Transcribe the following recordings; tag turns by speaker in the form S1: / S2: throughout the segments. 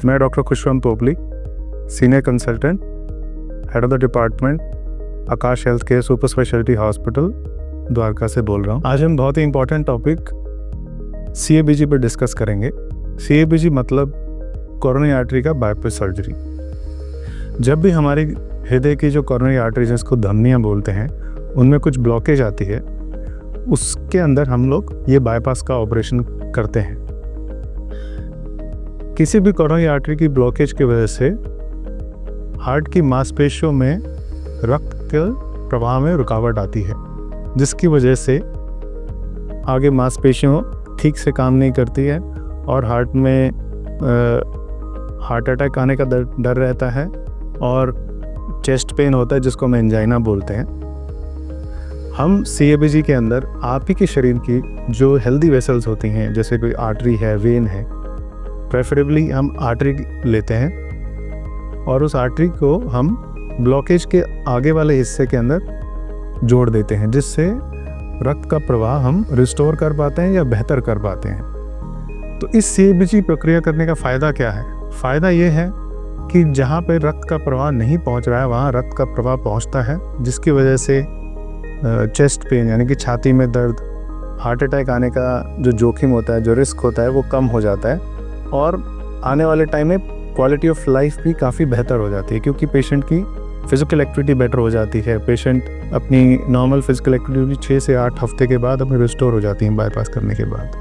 S1: मैं doctor Khushwant Popli, senior consultant, head of the department, Akash health care super speciality hospital, Dwarka से बोल रहा हूँ। आज हम बहुत ही इंपॉर्टेंट टॉपिक CABG पर डिस्कस करेंगे। CABG मतलब कोरोनरी आर्टरी का बाईपास सर्जरी। जब भी हमारी हृदय की जो कोरोनरी आर्टरीज जिसको धमनियाँ बोलते हैं, उनमें कुछ ब्लॉकेज आती है, उसके अंदर हम लोग ये बाईपास का ऑपरेशन करते हैं। किसी भी कोरोनरी आर्टरी की ब्लॉकेज की वजह से हार्ट की मांसपेशियों में रक्त के प्रवाह में रुकावट आती है, जिसकी वजह से आगे मांसपेशियों ठीक से काम नहीं करती है और हार्ट में हार्ट अटैक आने का डर रहता है और चेस्ट पेन होता है, जिसको हम एंजाइना बोलते हैं। हम CABG के अंदर आप ही के शरीर की जो हेल्दी वेसल्स होती हैं, जैसे कोई आर्टरी है, वेन है, प्रेफरेबली हम आर्टरी लेते हैं और उस आर्टरी को हम ब्लॉकेज के आगे वाले हिस्से के अंदर जोड़ देते हैं, जिससे रक्त का प्रवाह हम रिस्टोर कर पाते हैं या बेहतर कर पाते हैं। तो इस CABG प्रक्रिया करने का फ़ायदा क्या है? फ़ायदा ये है कि जहाँ पे रक्त का प्रवाह नहीं पहुँच रहा है, वहाँ रक्त का प्रवाह पहुँचता है, जिसकी वजह से चेस्ट पेन यानी कि छाती में दर्द, हार्ट अटैक आने का जो जोखिम होता है, जो रिस्क होता है, वो कम हो जाता है और आने वाले टाइम में क्वालिटी ऑफ लाइफ भी काफ़ी बेहतर हो जाती है, क्योंकि पेशेंट की फिज़िकल एक्टिविटी बेटर हो जाती है। पेशेंट अपनी नॉर्मल फिज़िकल एक्टिविटी 6 से 8 हफ्ते के बाद अपनी रिस्टोर हो जाती है बाईपास करने के बाद।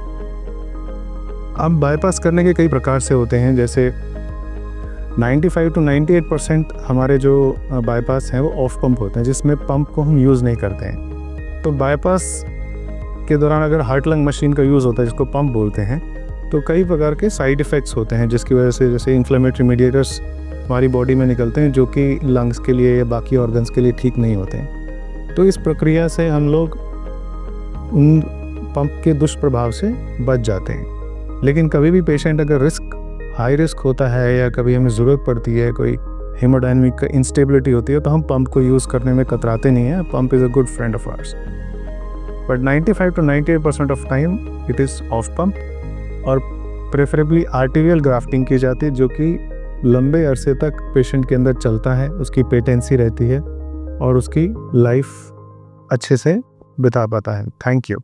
S1: अब बाईपास करने के कई प्रकार से होते हैं, जैसे 95 to 98% हमारे जो बाईपास हैं वो ऑफ पंप होते हैं, जिसमें पंप को हम यूज़ नहीं करते हैं। तो बाईपास के दौरान अगर हार्ट लंग मशीन का यूज़ होता है, जिसको पंप बोलते हैं, तो कई प्रकार के साइड इफ़ेक्ट्स होते हैं, जिसकी वजह से जैसे इन्फ्लेमेटरी मीडिएटर्स हमारी बॉडी में निकलते हैं, जो कि लंग्स के लिए या बाकी ऑर्गन्स के लिए ठीक नहीं होते हैं। तो इस प्रक्रिया से हम लोग उन पंप के दुष्प्रभाव से बच जाते हैं। लेकिन कभी भी पेशेंट अगर हाई रिस्क होता है या कभी हमें ज़रूरत पड़ती है, कोई हेमोडायनामिक का इंस्टेबिलिटी होती है, तो हम पंप को यूज़ करने में कतराते नहीं हैं। Pump is a good friend of hours, but 95 to 98% of time it is of pump. और प्रेफरेबली आर्टीरियल ग्राफ्टिंग की जाती है, जो कि लंबे अरसे तक पेशेंट के अंदर चलता है, उसकी पेटेंसी रहती है और उसकी लाइफ अच्छे से बिता पाता है। Thank you.